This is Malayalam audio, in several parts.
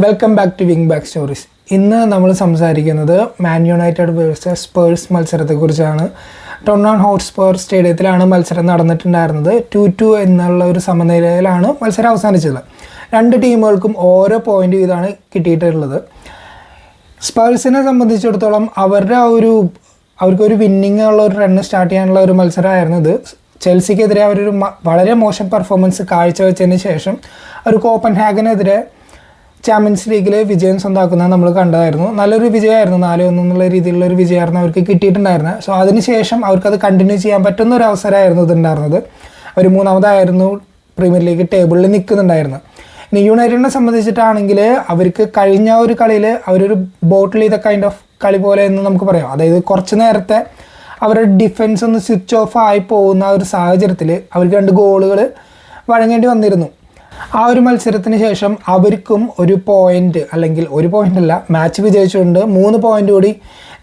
Welcome back to wing back stories. ഇന്ന് നമ്മൾ സംസാരിക്കുന്നത് മാൻ യുണൈറ്റഡ് വേഴ്സസ് സ്പേഴ്സ് മത്സരത്തെക്കുറിച്ചാണ്. ടൊട്ടൻഹാം ഹോട്ട്സ്പർ സ്റ്റേഡിയത്തിലാണ് മത്സരം നടന്നിട്ടുണ്ടായിരുന്നത്. 2-2 എന്നുള്ള ഒരു സമനിലയിലാണ് മത്സരം അവസാനിച്ചത്. രണ്ട് ടീമുകൾക്കും ഓരോ പോയിൻ്റ് വീതമാണ് കിട്ടിയിട്ടുള്ളത്. സ്പേഴ്സിനെ സംബന്ധിച്ചിടത്തോളം അവർക്കൊരു വിന്നിങ് ഉള്ള ഒരു റണ്ണ് സ്റ്റാർട്ട് ചെയ്യാനുള്ള ഒരു മത്സരമായിരുന്നു ഇത്. ചെൽസിക്കെതിരെ അവരൊരു വളരെ മോശം പെർഫോമൻസ് കാഴ്ചവെച്ചതിന് ശേഷം ഒരു കോപ്പൻഹാഗനെതിരെ ചാമ്പ്യൻസ് ലീഗിൽ വിജയം സ്വന്തമാക്കുന്നത് നമ്മൾ കണ്ടതായിരുന്നു. നല്ലൊരു വിജയമായിരുന്നു. 4-1 എന്നുള്ള രീതിയിലുള്ള ഒരു വിജയമായിരുന്നു അവർക്ക് കിട്ടിയിട്ടുണ്ടായിരുന്നത്. സോ അതിനുശേഷം അവർക്കത് കണ്ടിന്യൂ ചെയ്യാൻ പറ്റുന്ന ഒരു അവസരമായിരുന്നു ഇതുണ്ടായിരുന്നത്. അവർ മൂന്നാമതായിരുന്നു പ്രീമിയർ ലീഗ് ടേബിളിൽ നിൽക്കുന്നുണ്ടായിരുന്നത്. ഇനി യുണൈറ്റഡിനെ സംബന്ധിച്ചിട്ടാണെങ്കിൽ അവർക്ക് കഴിഞ്ഞ ഒരു കളിയിൽ അവരൊരു ബോട്ടിൽ ചെയ്ത കൈൻഡ് ഓഫ് കളി പോലെ എന്ന് നമുക്ക് പറയാം. അതായത് കുറച്ച് നേരത്തെ അവരുടെ ഡിഫൻസ് ഒന്ന് സ്വിച്ച് ഓഫ് ആയി പോകുന്ന ഒരു സാഹചര്യത്തിൽ അവർക്ക് 2 ഗോളുകൾ വഴങ്ങേണ്ടി വന്നിരുന്നു. ആ ഒരു മത്സരത്തിന് ശേഷം അവർക്കും ഒരു പോയിൻ്റ്, അല്ലെങ്കിൽ ഒരു പോയിൻ്റ് അല്ല, മാച്ച് വിജയിച്ചുകൊണ്ട് 3 പോയിൻ്റ് കൂടി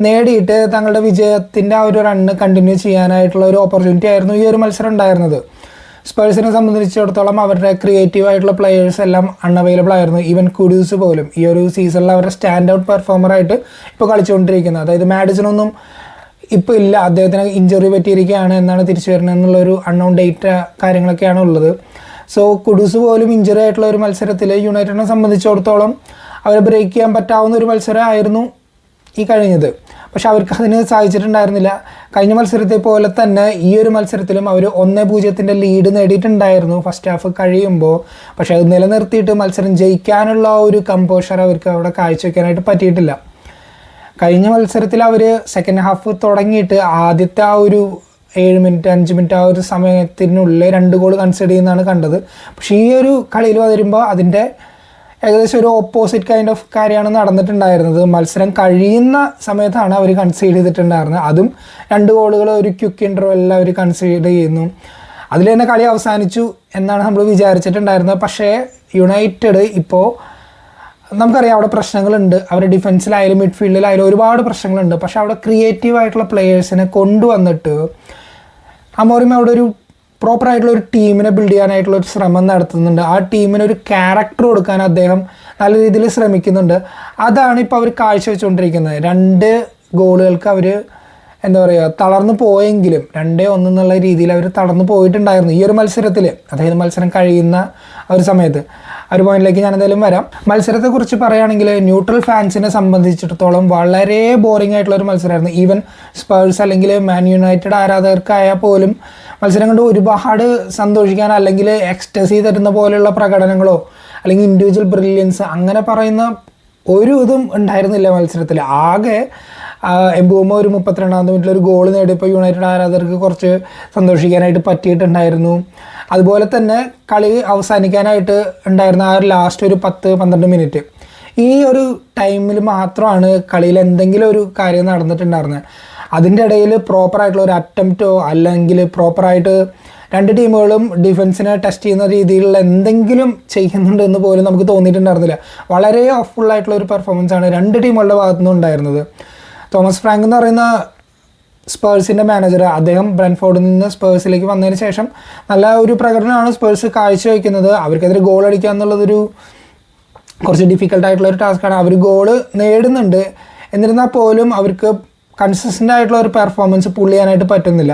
നേടിയിട്ട് തങ്ങളുടെ വിജയത്തിൻ്റെ ആ ഒരു റണ്ണ് കണ്ടിന്യൂ ചെയ്യാനായിട്ടുള്ള ഒരു ഓപ്പർച്യൂണിറ്റി ആയിരുന്നു ഈ ഒരു മത്സരം ഉണ്ടായിരുന്നത്. സ്പേഴ്സിനെ സംബന്ധിച്ചിടത്തോളം അവരുടെ ക്രിയേറ്റീവ് ആയിട്ടുള്ള പ്ലെയേഴ്സ് എല്ലാം അൺഅവൈലബിൾ ആയിരുന്നു. ഈവൻ കുഡ്യൂസ് പോലും ഈ ഒരു സീസണിൽ അവരുടെ സ്റ്റാൻഡ് ഔട്ട് പെർഫോമറായിട്ട് ഇപ്പോൾ കളിച്ചുകൊണ്ടിരിക്കുന്നത്. അതായത് മാഡിസണൊന്നും ഇപ്പോൾ ഇല്ല, അദ്ദേഹത്തിന് ഇഞ്ചുറി പറ്റിയിരിക്കുകയാണ്, എന്നാണ് തിരിച്ചു വരുന്നത് എന്നുള്ളൊരു അൺനോൺ ഡേറ്റ് കാര്യങ്ങളൊക്കെയാണ് ഉള്ളത്. സോ കുഡൂസ് പോലും ഇഞ്ചുറി ആയിട്ടുള്ള ഒരു മത്സരത്തിൽ യുണൈറ്റഡിനെ സംബന്ധിച്ചിടത്തോളം അവരെ ബ്രേക്ക് ചെയ്യാൻ പറ്റാവുന്ന ഒരു മത്സരമായിരുന്നു ഈ കഴിഞ്ഞത്. പക്ഷെ അവർക്ക് അതിന് സാധിച്ചിട്ടുണ്ടായിരുന്നില്ല. കഴിഞ്ഞ മത്സരത്തെ പോലെ തന്നെ ഈ ഒരു മത്സരത്തിലും അവർ 1-0 ലീഡ് നേടിയിട്ടുണ്ടായിരുന്നു ഫസ്റ്റ് ഹാഫ് കഴിയുമ്പോൾ. പക്ഷേ അത് നിലനിർത്തിയിട്ട് മത്സരം ജയിക്കാനുള്ള ഒരു കമ്പോഷർ അവർക്ക് അവിടെ കാഴ്ചവെക്കാനായിട്ട് പറ്റിയിട്ടില്ല. കഴിഞ്ഞ മത്സരത്തിൽ അവർ സെക്കൻഡ് ഹാഫ് തുടങ്ങിയിട്ട് ആദ്യത്തെ ആ ഒരു 7 മിനിറ്റ് 5 മിനിറ്റ് ആ ഒരു സമയത്തിനുള്ളിൽ 2 ഗോൾ കൺസിഡർ ചെയ്യുന്നതാണ് കണ്ടത്. പക്ഷേ ഈ ഒരു കളിയിൽ വരുമ്പോൾ അതിൻ്റെ ഏകദേശം ഒരു ഓപ്പോസിറ്റ് കൈൻഡ് ഓഫ് കാര്യമാണ് നടന്നിട്ടുണ്ടായിരുന്നത്. മത്സരം കഴിയുന്ന സമയത്താണ് അവർ കൺസീഡ് ചെയ്തിട്ടുണ്ടായിരുന്നത്. അതും 2 ഗോളുകൾ ഒരു ക്വിക്ക് ഇൻ്റർവെല്ലിൽ അവർ കൺസീഡ് ചെയ്യുന്നു. അതിൽ തന്നെ കളി അവസാനിച്ചു എന്നാണ് നമ്മൾ വിചാരിച്ചിട്ടുണ്ടായിരുന്നത്. പക്ഷേ യുണൈറ്റഡ് ഇപ്പോൾ നമുക്കറിയാം അവിടെ പ്രശ്നങ്ങളുണ്ട്. അവരുടെ ഡിഫൻസിലായാലും മിഡ്ഫീൽഡിലായാലും ഒരുപാട് പ്രശ്നങ്ങളുണ്ട്. പക്ഷേ അവിടെ ക്രിയേറ്റീവ് ആയിട്ടുള്ള പ്ലെയേഴ്സിനെ കൊണ്ടുവന്നിട്ട് അമോറിം അവിടെ ഒരു പ്രോപ്പറായിട്ടുള്ള ഒരു ടീമിനെ ബിൽഡ് ചെയ്യാനായിട്ടുള്ള ഒരു ശ്രമം നടത്തുന്നുണ്ട്. ആ ടീമിന് ഒരു ക്യാരക്ടർ കൊടുക്കാൻ അദ്ദേഹം നല്ല രീതിയിൽ ശ്രമിക്കുന്നുണ്ട്. അതാണ് ഇപ്പോൾ അവർ കാഴ്ചവെച്ചുകൊണ്ടിരിക്കുന്നത്. 2 ഗോളുകൾക്ക് അവർ എന്താ പറയുക തളർന്നു പോയെങ്കിലും 2-1 എന്നുള്ള രീതിയിൽ അവർ തളർന്നു പോയിട്ടുണ്ടായിരുന്നു ഈ ഒരു മത്സരത്തിൽ. അതായത് മത്സരം കഴിയുന്ന ഒരു സമയത്ത് ഒരു പോയിന്റിലേക്ക് ഞാൻ എന്തായാലും വരാം. മത്സരത്തെക്കുറിച്ച് പറയുകയാണെങ്കിൽ ന്യൂട്രൽ ഫാൻസിനെ സംബന്ധിച്ചിടത്തോളം വളരെ ബോറിംഗ് ആയിട്ടുള്ള ഒരു മത്സരമായിരുന്നു. ഈവൻ സ്പേഴ്സ് അല്ലെങ്കിൽ മാൻ യുണൈറ്റഡ് ആരാധകർക്കായാൽ പോലും മത്സരം കൊണ്ട് ഒരുപാട് സന്തോഷിക്കാൻ അല്ലെങ്കിൽ എക്സ്റ്റസി തരുന്ന പോലെയുള്ള പ്രകടനങ്ങളോ അല്ലെങ്കിൽ ഇൻഡിവിജ്വൽ ബ്രില്യൻസ് അങ്ങനെ പറയുന്ന ഒരു ഇതും ഉണ്ടായിരുന്നില്ല മത്സരത്തിൽ. ആകെ എംബൂമ ഒരു 32-ാം മിനിറ്റിൽ ഒരു ഗോൾ നേടിയപ്പോൾ യുണൈറ്റഡ് ആരാധകർക്ക് കുറച്ച് സന്തോഷിക്കാനായിട്ട് പറ്റിയിട്ടുണ്ടായിരുന്നു. അതുപോലെ തന്നെ കളി അവസാനിക്കാനായിട്ട് ഉണ്ടായിരുന്ന ആ ഒരു ലാസ്റ്റ് ഒരു 10-12 മിനിറ്റ്, ഈ ഒരു ടൈമിൽ മാത്രമാണ് കളിയിൽ എന്തെങ്കിലും ഒരു കാര്യം നടന്നിട്ടുണ്ടായിരുന്നത്. അതിൻ്റെ ഇടയിൽ പ്രോപ്പറായിട്ടുള്ള ഒരു അറ്റംപ്റ്റോ അല്ലെങ്കിൽ പ്രോപ്പറായിട്ട് 2 ടീമുകളും ഡിഫൻസിനെ ടെസ്റ്റ് ചെയ്യുന്ന രീതിയിലുള്ള എന്തെങ്കിലും ചെയ്യുന്നുണ്ട് എന്ന് പോലും നമുക്ക് തോന്നിയിട്ടുണ്ടായിരുന്നില്ല. വളരെ ഓഫ്ഫുള്ളായിട്ടുള്ള ഒരു പെർഫോമൻസാണ് 2 ടീമുകളുടെ ഭാഗത്തുനിന്നും ഉണ്ടായിരുന്നത്. തോമസ് ഫ്രാങ്ക് എന്ന് പറയുന്ന സ്പേഴ്സിൻ്റെ മാനേജർ, അദ്ദേഹം ബ്രെൻഫോർഡിൽ നിന്ന് സ്പേഴ്സിലേക്ക് വന്നതിന് ശേഷം നല്ല ഒരു പ്രകടനമാണ് സ്പേഴ്സ് കാഴ്ചവെക്കുന്നത്. അവർക്കെതിരെ ഗോൾ അടിക്കുക എന്നുള്ളതൊരു കുറച്ച് ഡിഫിക്കൽട്ടായിട്ടുള്ള ഒരു ടാസ്ക്കാണ്. അവർ ഗോള് നേടുന്നുണ്ട്, എന്നിരുന്നാൽ പോലും അവർക്ക് കൺസിസ്റ്റൻ്റ് ആയിട്ടുള്ള ഒരു പെർഫോമൻസ് പുള്ള് ചെയ്യാനായിട്ട് പറ്റുന്നില്ല.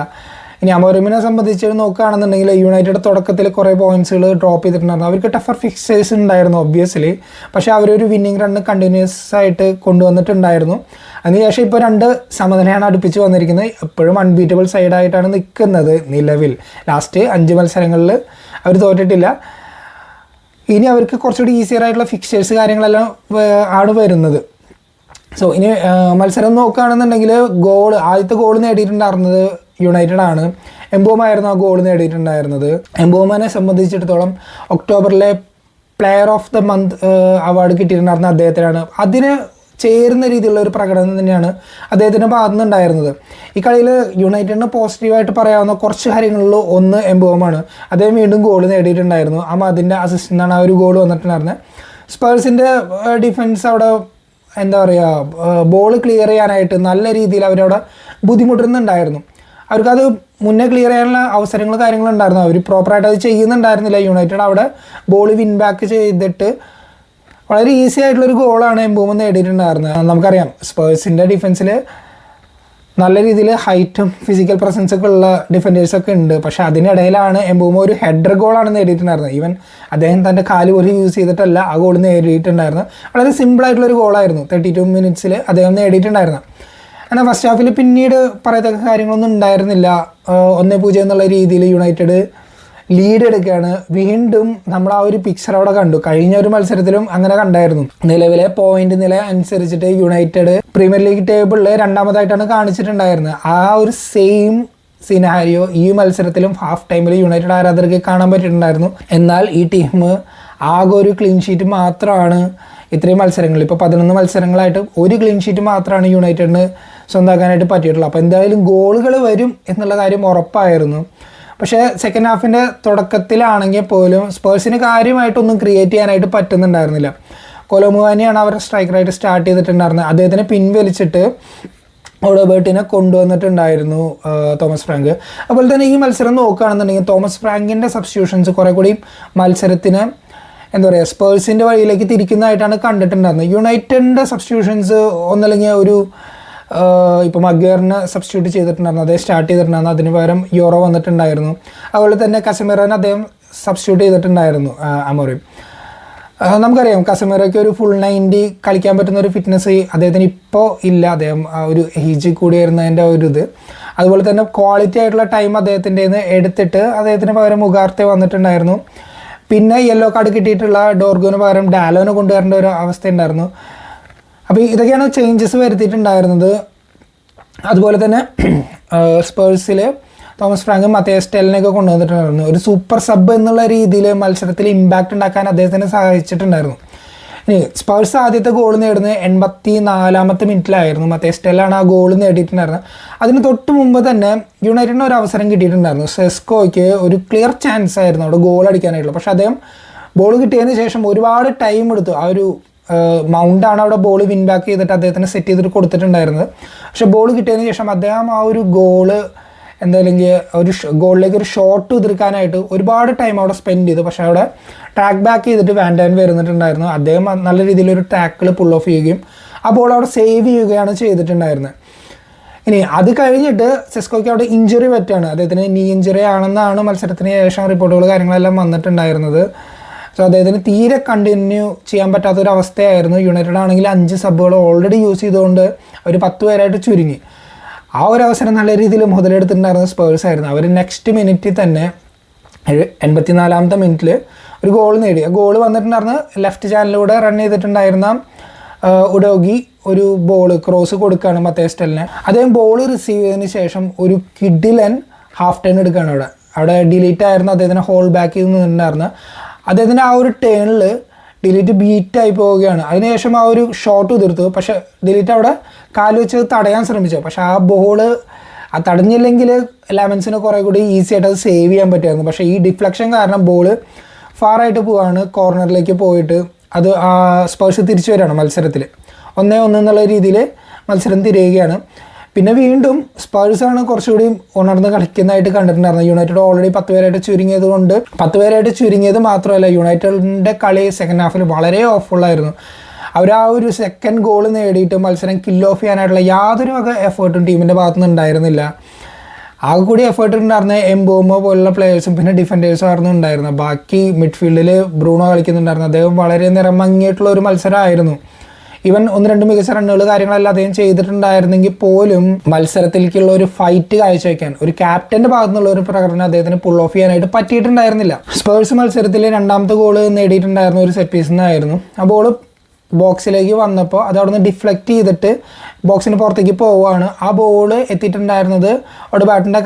ഇനി അമോറിമിനെ സംബന്ധിച്ച് നോക്കുകയാണെന്നുണ്ടെങ്കിൽ യുണൈറ്റഡ് തുടക്കത്തിൽ കുറേ പോയിൻറ്റ്സുകൾ ഡ്രോപ്പ് ചെയ്തിട്ടുണ്ടായിരുന്നു. അവർക്ക് ടഫർ ഫിക്സേഴ്സ് ഉണ്ടായിരുന്നു ഒബ്വിയസ്ലി. പക്ഷേ അവരൊരു വിന്നിങ് റണ്ണ് കണ്ടിന്യൂസ് ആയിട്ട് കൊണ്ടുവന്നിട്ടുണ്ടായിരുന്നു. അതിനുശേഷം ഇപ്പോൾ 2 സമനിലയാണ് അടുപ്പിച്ച് വന്നിരിക്കുന്നത്. എപ്പോഴും അൺബീറ്റബിൾ സൈഡായിട്ടാണ് നിൽക്കുന്നത് നിലവിൽ. ലാസ്റ്റ് 5 മത്സരങ്ങളിൽ അവർ തോറ്റിട്ടില്ല. ഇനി അവർക്ക് കുറച്ചുകൂടി ഈസിയർ ആയിട്ടുള്ള ഫിക്സേഴ്സ് കാര്യങ്ങളെല്ലാം ആണ് വരുന്നത്. സോ ഇനി മത്സരം നോക്കുകയാണെന്നുണ്ടെങ്കിൽ ആദ്യത്തെ ഗോൾ നേടിയിട്ടുണ്ടായിരുന്നത് യുണൈറ്റഡ് ആണ്. എംബോമായിരുന്നു ആ ഗോൾ നേടിയിട്ടുണ്ടായിരുന്നത്. എംബോമാനെ സംബന്ധിച്ചിടത്തോളം ഒക്ടോബറിലെ player of the month award കിട്ടിയിട്ടുണ്ടായിരുന്ന അദ്ദേഹത്തിനാണ്. അതിന് ചേരുന്ന രീതിയിലുള്ള ഒരു പ്രകടനം തന്നെയാണ് അദ്ദേഹത്തിൻ്റെ ഭാഗത്തുനിന്നുണ്ടായിരുന്നത്. ഈ കളിയിൽ യുണൈറ്റഡിന് പോസിറ്റീവായിട്ട് പറയാവുന്ന കുറച്ച് കാര്യങ്ങളിൽ ഒന്ന് എംബോമാണ്. അദ്ദേഹം വീണ്ടും ഗോൾ നേടിയിട്ടുണ്ടായിരുന്നു. അതിൻ്റെ അസിസ്റ്റൻ്റാണ് ആ ഒരു ഗോൾ വന്നിട്ടുണ്ടായിരുന്നത്. സ്പേഴ്സിൻ്റെ ഡിഫൻസ് അവിടെ എന്താ പറയുക ബോൾ ക്ലിയർ ചെയ്യാനായിട്ട് നല്ല രീതിയിൽ അവരവിടെ ബുദ്ധിമുട്ടുന്നുണ്ടായിരുന്നു. അവർക്കത് മുന്നേ ക്ലിയർ ചെയ്യാനുള്ള അവസരങ്ങൾ കാര്യങ്ങളുണ്ടായിരുന്നു. അവർ പ്രോപ്പറായിട്ട് അത് ചെയ്യുന്നുണ്ടായിരുന്നില്ല. യുണൈറ്റഡ് അവിടെ ബോൾ വിൻ ബാക്ക് ചെയ്തിട്ട് വളരെ ഈസി ആയിട്ടുള്ളൊരു ഗോളാണ് എംബൂമ നേടിയിട്ടുണ്ടായിരുന്നത്. നമുക്കറിയാം സ്പേഴ്സിൻ്റെ ഡിഫൻസിൽ നല്ല രീതിയിൽ ഹൈറ്റും ഫിസിക്കൽ പ്രസൻസൊക്കെ ഉള്ള ഡിഫൻഡേഴ്സൊക്കെ ഉണ്ട്. പക്ഷേ അതിനിടയിലാണ് എംബൂമ ഒരു ഹെഡർ ഗോളാണ് നേടിയിട്ടുണ്ടായിരുന്നത്. ഈവൻ അദ്ദേഹം തൻ്റെ കാല് പോലും യൂസ് ചെയ്തിട്ടല്ല ആ ഗോൾ നേടിയിട്ടുണ്ടായിരുന്നത്. വളരെ സിമ്പിളായിട്ടുള്ളൊരു ഗോളായിരുന്നു 32 മിനിറ്റ്സിൽ അദ്ദേഹം നേടിയിട്ടുണ്ടായിരുന്നത്. എന്നാൽ ഫസ്റ്റ് ഹാഫിൽ പിന്നീട് പറയത്തക്ക കാര്യങ്ങളൊന്നും ഉണ്ടായിരുന്നില്ല. 1-0 എന്നുള്ള രീതിയിൽ യുണൈറ്റഡ് ലീഡ് എടുക്കുകയാണ്. വീണ്ടും നമ്മൾ ആ ഒരു പിക്ചർ അവിടെ കണ്ടു. കഴിഞ്ഞ ഒരു മത്സരത്തിലും അങ്ങനെ കണ്ടായിരുന്നു. നിലവിലെ പോയിന്റ് നില അനുസരിച്ചിട്ട് യുണൈറ്റഡ് പ്രീമിയർ ലീഗ് ടേബിളിൽ രണ്ടാമതായിട്ടാണ് കാണിച്ചിട്ടുണ്ടായിരുന്നത്. ആ ഒരു സെയിം സിനാരിയോ ഈ മത്സരത്തിലും ഹാഫ് ടൈമിൽ യുണൈറ്റഡ് ആരാധകർക്ക് കാണാൻ പറ്റിയിട്ടുണ്ടായിരുന്നു. എന്നാൽ ഈ ടീം ആകെ ഒരു ക്ലീൻ ഷീറ്റ് മാത്രമാണ് ഇത്രയും മത്സരങ്ങൾ, ഇപ്പോൾ 11 മത്സരങ്ങളായിട്ട് ഒരു ക്ലീൻ ഷീറ്റ് മാത്രമാണ് യുണൈറ്റഡിന് സ്വന്തമാക്കാനായിട്ട് പറ്റിയിട്ടുള്ളത്. അപ്പോൾ എന്തായാലും ഗോളുകൾ വരും എന്നുള്ള കാര്യം ഉറപ്പായിരുന്നു. പക്ഷേ സെക്കൻഡ് ഹാഫിൻ്റെ തുടക്കത്തിലാണെങ്കിൽ പോലും സ്പേഴ്സിന് കാര്യമായിട്ടൊന്നും ക്രിയേറ്റ് ചെയ്യാനായിട്ട് പറ്റുന്നുണ്ടായിരുന്നില്ല. കൊലോമുവാനിയാണ് അവർ സ്ട്രൈക്കറായിട്ട് സ്റ്റാർട്ട് ചെയ്തിട്ടുണ്ടായിരുന്നത്. അദ്ദേഹത്തിനെ പിൻവലിച്ചിട്ട് ഓഡോബേർട്ടിനെ കൊണ്ടുവന്നിട്ടുണ്ടായിരുന്നു തോമസ് ഫ്രാങ്ക്. അതുപോലെ തന്നെ ഈ മത്സരം നോക്കുകയാണെന്നുണ്ടെങ്കിൽ തോമസ് ഫ്രാങ്കിൻ്റെ സബ്സ്റ്റിറ്റ്യൂഷൻസ് കുറേ കൂടി മത്സരത്തിന് എന്താ പറയുക സ്പേഴ്സിൻ്റെ വഴിയിലേക്ക് തിരിക്കുന്നതായിട്ടാണ് കണ്ടിട്ടുണ്ടായിരുന്നത്. യുണൈറ്റഡിൻ്റെ സബ്സ്റ്റിറ്റ്യൂഷൻസ് ഒന്നല്ലെങ്കിൽ ഒരു ഇപ്പോൾ മഗ്വയറിനെ സബ്സ്റ്റിറ്റ്യൂട്ട് ചെയ്തിട്ടുണ്ടായിരുന്നു, അദ്ദേഹം സ്റ്റാർട്ട് ചെയ്തിട്ടുണ്ടായിരുന്നു. അതിന് പകരം യൂറോ വന്നിട്ടുണ്ടായിരുന്നു. അതുപോലെ തന്നെ കസമിറോനെ അദ്ദേഹം സബ്സ്റ്റിറ്റ്യൂട്ട് ചെയ്തിട്ടുണ്ടായിരുന്നു അമോറിം. നമുക്കറിയാം കസമിറോയ്ക്ക് ഒരു ഫുൾ 90 കളിക്കാൻ പറ്റുന്ന ഒരു ഫിറ്റ്നസ് അദ്ദേഹത്തിന് ഇപ്പോൾ ഇല്ല. അദ്ദേഹം ഒരു ഏജ് കൂടി വരുന്നതിൻ്റെ ഒരു ഇത്. അതുപോലെ തന്നെ ക്വാളിറ്റി ആയിട്ടുള്ള ടൈം അദ്ദേഹത്തിൻ്റെ എടുത്തിട്ട് അദ്ദേഹത്തിന് പകരം ഉഗാർത്തെ വന്നിട്ടുണ്ടായിരുന്നു. പിന്നെ യെല്ലോ കാർഡ് കിട്ടിയിട്ടുള്ള ഡോർഗോന് പകരം ഡാലോനെ കൊണ്ടുവരേണ്ട ഒരു അവസ്ഥ ഉണ്ടായിരുന്നു. അപ്പോൾ ഇതൊക്കെയാണ് ചേഞ്ചസ് വരുത്തിയിട്ടുണ്ടായിരുന്നത്. അതുപോലെ തന്നെ സ്പേഴ്സിൽ തോമസ് ഫ്രാങ്കും മത്തേസ് ടെലിനെയൊക്കെ കൊണ്ടുവന്നിട്ടുണ്ടായിരുന്നു. ഒരു സൂപ്പർ സബ് എന്നുള്ള രീതിയിൽ മത്സരത്തിൽ ഇമ്പാക്റ്റ് ഉണ്ടാക്കാൻ അദ്ദേഹത്തിന് സഹായിച്ചിട്ടുണ്ടായിരുന്നു. ഇനി സ്പേഴ്സ് ആദ്യത്തെ ഗോൾ നേടുന്നത് 84-ാമത്തെ മിനിറ്റിലായിരുന്നു. മത്തേസ് ടെലാണ് ആ ഗോൾ നേടിയിട്ടുണ്ടായിരുന്നത്. അതിന് തൊട്ട് മുമ്പ് തന്നെ യുണൈറ്റഡിന് ഒരു അവസരം കിട്ടിയിട്ടുണ്ടായിരുന്നു. സെസ്കോയ്ക്ക് ഒരു ക്ലിയർ ചാൻസ് ആയിരുന്നു അവിടെ ഗോൾ അടിക്കാനായിട്ടുള്ളത്. പക്ഷേ അദ്ദേഹം ബോൾ കിട്ടിയതിന് ശേഷം ഒരുപാട് ടൈം എടുത്തു. ആ ഒരു മൗണ്ടാണ് അവിടെ ബോൾ വിൻ ബാക്ക് ചെയ്തിട്ട് അദ്ദേഹത്തിന് സെറ്റ് ചെയ്തിട്ട് കൊടുത്തിട്ടുണ്ടായിരുന്നത്. പക്ഷേ ബോൾ കിട്ടിയതിന് ശേഷം അദ്ദേഹം ആ ഒരു ഗോള് എന്തായാലും ഒരു ഗോളിലേക്ക് ഒരു ഷോട്ട് ഉതിർക്കാനായിട്ട് ഒരുപാട് ടൈം അവിടെ സ്പെൻഡ് ചെയ്തു. പക്ഷേ അവിടെ ട്രാക്ക് ബാക്ക് ചെയ്തിട്ട് വാൻഡാൻ വരുന്നിട്ടുണ്ടായിരുന്നു. അദ്ദേഹം നല്ല രീതിയിലൊരു ടാക്കിൾ പുൾ ഓഫ് ചെയ്യുകയും ആ ബോൾ അവിടെ സേവ് ചെയ്യുകയാണ് ചെയ്തിട്ടുണ്ടായിരുന്നത്. ഇനി അത് കഴിഞ്ഞിട്ട് സെസ്കോയ്ക്ക് അവിടെ ഇഞ്ചുറി പറ്റുകയാണ്. അദ്ദേഹത്തിന് നീ ഇഞ്ചുറി ആണെന്നാണ് മത്സരത്തിന് ശേഷം റിപ്പോർട്ടുകൾ കാര്യങ്ങളെല്ലാം വന്നിട്ടുണ്ടായിരുന്നത്. സോ അദ്ദേഹത്തിന് തീരെ കണ്ടിന്യൂ ചെയ്യാൻ പറ്റാത്തൊരവസ്ഥയായിരുന്നു. യുണൈറ്റഡ് ആണെങ്കിൽ 5 സബ്ബുകൾ ഓൾറെഡി യൂസ് ചെയ്തുകൊണ്ട് ഒരു 10 പേരായിട്ട് ചുരുങ്ങി. ആ ഒരു അവസരം നല്ല രീതിയിൽ മുതലെടുത്തിട്ടുണ്ടായിരുന്ന സ്പേഴ്സ് ആയിരുന്നു. അവർ നെക്സ്റ്റ് മിനിറ്റിൽ തന്നെ 84-ാമത്തെ മിനിറ്റിൽ ഒരു ഗോൾ നേടി. ആ ഗോൾ വന്നിട്ടുണ്ടായിരുന്ന ലെഫ്റ്റ് ചാനലിലൂടെ റൺ ചെയ്തിട്ടുണ്ടായിരുന്ന ഉഡോഗി ഒരു ബോൾ ക്രോസ് കൊടുക്കുകയാണ് മത്തേസ് ടെലിനെ. അദ്ദേഹം ബോൾ റിസീവ് ചെയ്തതിന് ശേഷം ഒരു കിഡിലൻ ഹാഫ് ടേൺ എടുക്കുകയാണ്. അവിടെ ഡിലീറ്റ് ആയിരുന്നു അദ്ദേഹത്തിനെ ഹോൾഡ് ബാക്ക് ചെയ്ത് നിന്നിട്ടുണ്ടായിരുന്നത്. അദ്ദേഹത്തിൻ്റെ ആ ഒരു ടേണിൽ ഡിലീറ്റ് ബീറ്റായി പോവുകയാണ്. അതിനുശേഷം ആ ഒരു ഷോട്ട് ഉതിർത്തു. പക്ഷേ ഡിലീറ്റ് അവിടെ കാല് വെച്ച് തടയാൻ ശ്രമിച്ചു. പക്ഷേ ആ ബോൾ ആ തടഞ്ഞില്ലെങ്കിൽ ലെമൻസിന് കുറേ കൂടി ഈസി ആയിട്ട് അത് സേവ് ചെയ്യാൻ പറ്റുമായിരുന്നു. പക്ഷേ ഈ ഡിഫ്ലക്ഷൻ കാരണം ബോൾ ഫാറായിട്ട് പോവാണ്, കോർണറിലേക്ക് പോയിട്ട് അത് സ്പേഴ്സ് തിരിച്ചു വരികയാണ് മത്സരത്തിൽ. 1-1 എന്നുള്ള രീതിയിൽ മത്സരം തിരിയുകയാണ്. പിന്നെ വീണ്ടും സ്പേഴ്സാണ് കുറച്ചുകൂടി ഉണർന്ന് കളിക്കുന്നതായിട്ട് കണ്ടിട്ടുണ്ടായിരുന്നത്. യുണൈറ്റഡ് ഓൾറെഡി 10 പേരായിട്ട് ചുരുങ്ങിയത് കൊണ്ട് 10 പേരായിട്ട് ചുരുങ്ങിയത് മാത്രമല്ല യുണൈറ്റഡിൻ്റെ കളി സെക്കൻഡ് ഹാഫിൽ വളരെ ഓഫുള്ളായിരുന്നു. അവർ ആ ഒരു സെക്കൻഡ് ഗോൾ നേടിയിട്ട് മത്സരം കിൽ ഓഫ് ചെയ്യാനായിട്ടുള്ള യാതൊരു വക എഫേർട്ടും ടീമിൻ്റെ ഭാഗത്തുനിന്ന് ഉണ്ടായിരുന്നില്ല. ആകെ കൂടി എഫേർട്ട് ഉണ്ടായിരുന്ന എംബോമോ പോലുള്ള പ്ലേയേഴ്സും പിന്നെ ഡിഫൻഡേഴ്സും ആയിരുന്നു ഉണ്ടായിരുന്നത്. ബാക്കി മിഡ്ഫീൽഡിൽ ബ്രൂണോ കളിക്കുന്നുണ്ടായിരുന്നു. അദ്ദേഹം വളരെ നിറം മങ്ങിയിട്ടുള്ള ഒരു മത്സരമായിരുന്നു. ഈവൻ 1-2 മികച്ച റണ്ണുകൾ കാര്യങ്ങളെല്ലാം അദ്ദേഹം ചെയ്തിട്ടുണ്ടായിരുന്നെങ്കിൽ പോലും മത്സരത്തിലേക്കുള്ള ഒരു ഫൈറ്റ് കാഴ്ചവെക്കാൻ ഒരു ക്യാപ്റ്റൻ്റെ ഭാഗത്തുനിന്നുള്ള ഒരു പ്രകടനം അദ്ദേഹത്തിന് പുൾ ഓഫ് ചെയ്യാനായിട്ട് പറ്റിയിട്ടുണ്ടായിരുന്നില്ല. സ്പേഴ്സ് മത്സരത്തിൽ 2ാമത്തെ ഗോൾ നേടിയിട്ടുണ്ടായിരുന്ന ഒരു സെറ്റ് പീസിൽ നിന്നായിരുന്നു. ആ ബോൾ ബോക്സിലേക്ക് വന്നപ്പോൾ അത് അവിടെ നിന്ന് ഡിഫ്ലക്റ്റ് ചെയ്തിട്ട് ബോക്സിന് പുറത്തേക്ക് പോവുകയാണ്. ആ ബോൾ എത്തിയിട്ടുണ്ടായിരുന്നത് അവിടെ ബാറ്റിൻ്റെ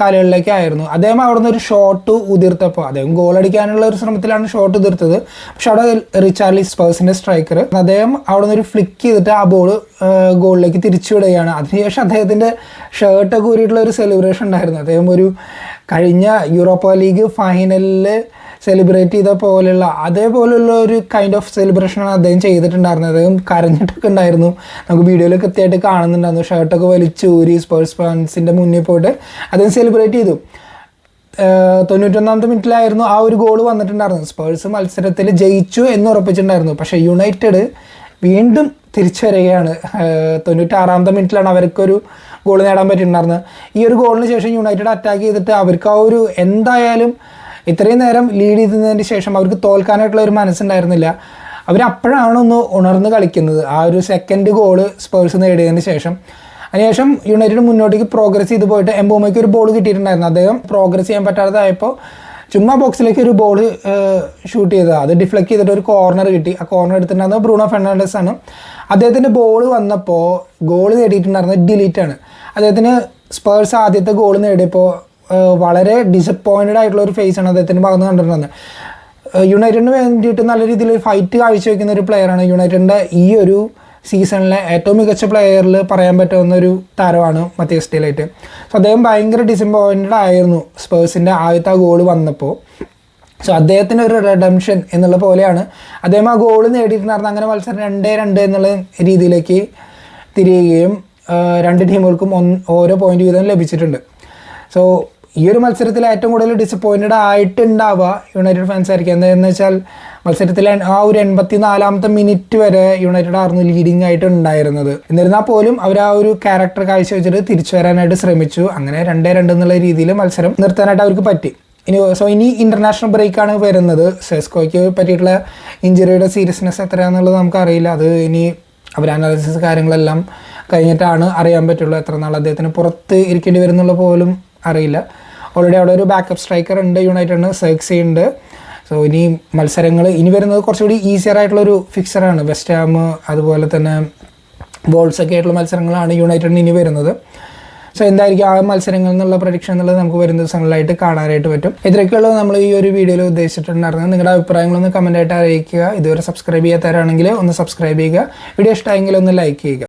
കാലുകളിലേക്കായിരുന്നു. അദ്ദേഹം അവിടെ നിന്ന് ഒരു ഷോട്ട് ഉതിർത്തപ്പോൾ അദ്ദേഹം ഗോൾ അടിക്കാനുള്ള ഒരു ശ്രമത്തിലാണ് ഷോട്ട് ഉതിർത്തത്. പക്ഷെ അവിടെ റിച്ചാർലി സ്പേഴ്സിൻ്റെ സ്ട്രൈക്കർ അദ്ദേഹം അവിടെ നിന്ന് ഒരു ഫ്ലിക്ക് ചെയ്തിട്ട് ആ ബോൾ ഗോളിലേക്ക് തിരിച്ചു വിടുകയാണ്. അതിനുശേഷം അദ്ദേഹത്തിൻ്റെ ഷർട്ടൊക്കെ ഊരിയിട്ടുള്ള ഒരു സെലിബ്രേഷൻ ഉണ്ടായിരുന്നു. അദ്ദേഹം ഒരു കഴിഞ്ഞ യൂറോപ്പ ലീഗ് ഫൈനലിൽ സെലിബ്രേറ്റ് ചെയ്ത പോലെയുള്ള അതേപോലെയുള്ള ഒരു കൈൻഡ് ഓഫ് സെലിബ്രേഷനാണ് അദ്ദേഹം ചെയ്തിട്ടുണ്ടായിരുന്നത്. അദ്ദേഹം കരഞ്ഞിട്ടൊക്കെ ഉണ്ടായിരുന്നു. നമുക്ക് വീഡിയോയിൽ കൃത്യമായിട്ട് കാണുന്നുണ്ടായിരുന്നു. ഷർട്ടൊക്കെ വലിച്ചൂരി സ്പേഴ്സ് ഫാൻസിൻ്റെ മുന്നിൽ പോയിട്ട് അദ്ദേഹം സെലിബ്രേറ്റ് ചെയ്തു. 91-ാമത്തെ മിനിറ്റിലായിരുന്നു ആ ഒരു ഗോൾ വന്നിട്ടുണ്ടായിരുന്നു. സ്പേഴ്സ് മത്സരത്തിൽ ജയിച്ചു എന്ന് ഉറപ്പിച്ചിട്ടുണ്ടായിരുന്നു. പക്ഷേ യുണൈറ്റഡ് വീണ്ടും തിരിച്ചു വരികയാണ്. 96-ാമത്തെ മിനിറ്റിലാണ് അവർക്കൊരു ഗോൾ നേടാൻ പറ്റിയിട്ടുണ്ടായിരുന്നത്. ഈ ഒരു ഗോളിന് ശേഷം യുണൈറ്റഡ് അറ്റാക്ക് ചെയ്തിട്ട് അവർക്ക് ആ ഒരു എന്തായാലും ഇത്രയും നേരം ലീഡ് ചെയ്തതിന് ശേഷം അവർക്ക് തോൽക്കാനായിട്ടുള്ള ഒരു മനസ്സുണ്ടായിരുന്നില്ല. അവരപ്പോഴാണ് ഒന്ന് ഉണർന്ന് കളിക്കുന്നത്. ആ ഒരു സെക്കൻഡ് ഗോള് സ്പേഴ്സ് നേടിയതിന് ശേഷം അതിനുശേഷം യുണൈറ്റഡ് മുന്നോട്ടേക്ക് പ്രോഗ്രസ് ചെയ്ത് പോയിട്ട് എംബോമയ്ക്ക് ഒരു ബോൾ കിട്ടിയിട്ടുണ്ടായിരുന്നു. അദ്ദേഹം പ്രോഗ്രസ് ചെയ്യാൻ പറ്റാത്തതായപ്പോൾ ചുമ്മാ ബോക്സിലേക്ക് ഒരു ബോൾ ഷൂട്ട് ചെയ്തതാണ്. അത് ഡിഫ്ലക്ട് ചെയ്തിട്ട് ഒരു കോർണർ കിട്ടി. ആ കോർണർ എടുത്തിട്ടുണ്ടായിരുന്നത് ബ്രൂണോ ഫെർണാണ്ടസ് ആണ്. അദ്ദേഹത്തിൻ്റെ ബോൾ വന്നപ്പോൾ ഗോൾ നേടിയിട്ടുണ്ടായിരുന്നത് ഡിലീറ്റാണ്. അദ്ദേഹത്തിന് സ്പേഴ്സ് ആദ്യത്തെ ഗോൾ നേടിയപ്പോൾ വളരെ ഡിസപ്പോയിൻറ്റഡ് ആയിട്ടുള്ള ഒരു ഫേസാണ് അദ്ദേഹത്തിൻ്റെ ഭാഗത്ത് നിന്ന് കണ്ടിട്ടുണ്ടായിരുന്നത്. യുണൈറ്റഡിന് വേണ്ടിയിട്ട് നല്ല രീതിയിൽ ഫൈറ്റ് കാഴ്ചവെക്കുന്ന ഒരു പ്ലെയറാണ്. യുണൈറ്റഡിൻ്റെ ഈ ഒരു സീസണിലെ ഏറ്റവും മികച്ച പ്ലെയറിൽ പറയാൻ പറ്റുന്ന ഒരു താരമാണ് മത്തിയാസ് ഡി ലൈറ്റ്. സോ അദ്ദേഹം ഭയങ്കര ഡിസപ്പോയിൻറ്റഡ് ആയിരുന്നു സ്പേഴ്സിൻ്റെ ആദ്യത്തെ ആ ഗോൾ വന്നപ്പോൾ. സോ അദ്ദേഹത്തിന് ഒരു റിഡംഷൻ എന്നുള്ള പോലെയാണ് അദ്ദേഹം ആ ഗോൾ നേടിയിട്ടുണ്ടായിരുന്നത്. അങ്ങനെ മത്സരം 2-2 എന്നുള്ള രീതിയിലേക്ക് തിരിയുകയും രണ്ട് ടീമുകൾക്കും ഓരോ പോയിന്റ് വീതം ലഭിച്ചിട്ടുണ്ട്. സോ ഈ ഒരു മത്സരത്തിൽ ഏറ്റവും കൂടുതൽ ഡിസപ്പോയിൻറ്റഡ് ആയിട്ടുണ്ടാവുക യുണൈറ്റഡ് ഫാൻസ് ആയിരിക്കും. എന്താണെന്ന് വെച്ചാൽ മത്സരത്തിൽ ആ ഒരു 84-ാമത്തെ മിനിറ്റ് വരെ യുണൈറ്റഡ് ആയിരുന്നു ലീഡിങ് ആയിട്ട് ഉണ്ടായിരുന്നത്. എന്നിരുന്നാൽ പോലും അവർ ആ ഒരു ക്യാരക്ടർ കാഴ്ചവെച്ചിട്ട് തിരിച്ചു വരാനായിട്ട് ശ്രമിച്ചു. അങ്ങനെ 2-2 എന്നുള്ള രീതിയിൽ മത്സരം നിർത്താനായിട്ട് അവർക്ക് പറ്റി. ഇനി ഇൻ്റർനാഷണൽ ബ്രേക്കാണ് വരുന്നത്. സെസ്കോയ്ക്ക് പറ്റിയിട്ടുള്ള ഇഞ്ചുറിയുടെ സീരിയസ്നെസ് എത്രയാണെന്നുള്ളത് നമുക്കറിയില്ല. അത് ഇനി അവർ അനാലിസിസ് കാര്യങ്ങളെല്ലാം കഴിഞ്ഞിട്ടാണ് അറിയാൻ പറ്റുള്ളൂ. എത്ര നാൾ അദ്ദേഹത്തിന് പുറത്ത് ഇരിക്കേണ്ടി വരുന്നുള്ള പോലും അറിയില്ല. ഓൾറെഡി അവിടെ ഒരു ബാക്കപ്പ് സ്ട്രൈക്കർ ഉണ്ട് യുണൈറ്റഡിന്, സെർക്സി ഉണ്ട്. സോ ഇനി മത്സരങ്ങൾ ഇനി വരുന്നത് കുറച്ചുകൂടി ഈസിയർ ആയിട്ടുള്ളൊരു ഫിക്സറാണ്. വെസ്റ്റ് ഹാം അതുപോലെ തന്നെ വോൾസ് ഒക്കെ ആയിട്ടുള്ള മത്സരങ്ങളാണ് യുണൈറ്റഡിന് ഇനി വരുന്നത്. സോ എന്തായിരിക്കും ആ മത്സരങ്ങളിൽ നിന്നുള്ള പ്രഡിക്ഷൻ എന്നുള്ളത് നമുക്ക് വരുന്ന ദിവസങ്ങളിലായിട്ട് കാണാനായിട്ട് പറ്റും. ഇത്രയൊക്കെയുള്ളത് നമ്മൾ ഈ ഒരു വീഡിയോയിൽ ഉദ്ദേശിച്ചിട്ടുണ്ടായിരുന്നത്. നിങ്ങളുടെ അഭിപ്രായങ്ങളൊന്ന് കമൻറ്റായിട്ട് അറിയിക്കുക. ഇതുവരെ സബ്സ്ക്രൈബ് ചെയ്യാത്തവരാണെങ്കിൽ ഒന്ന് സബ്സ്ക്രൈബ് ചെയ്യുക. വീഡിയോ ഇഷ്ടമായെങ്കിൽ ഒന്ന് ലൈക്ക് ചെയ്യുക.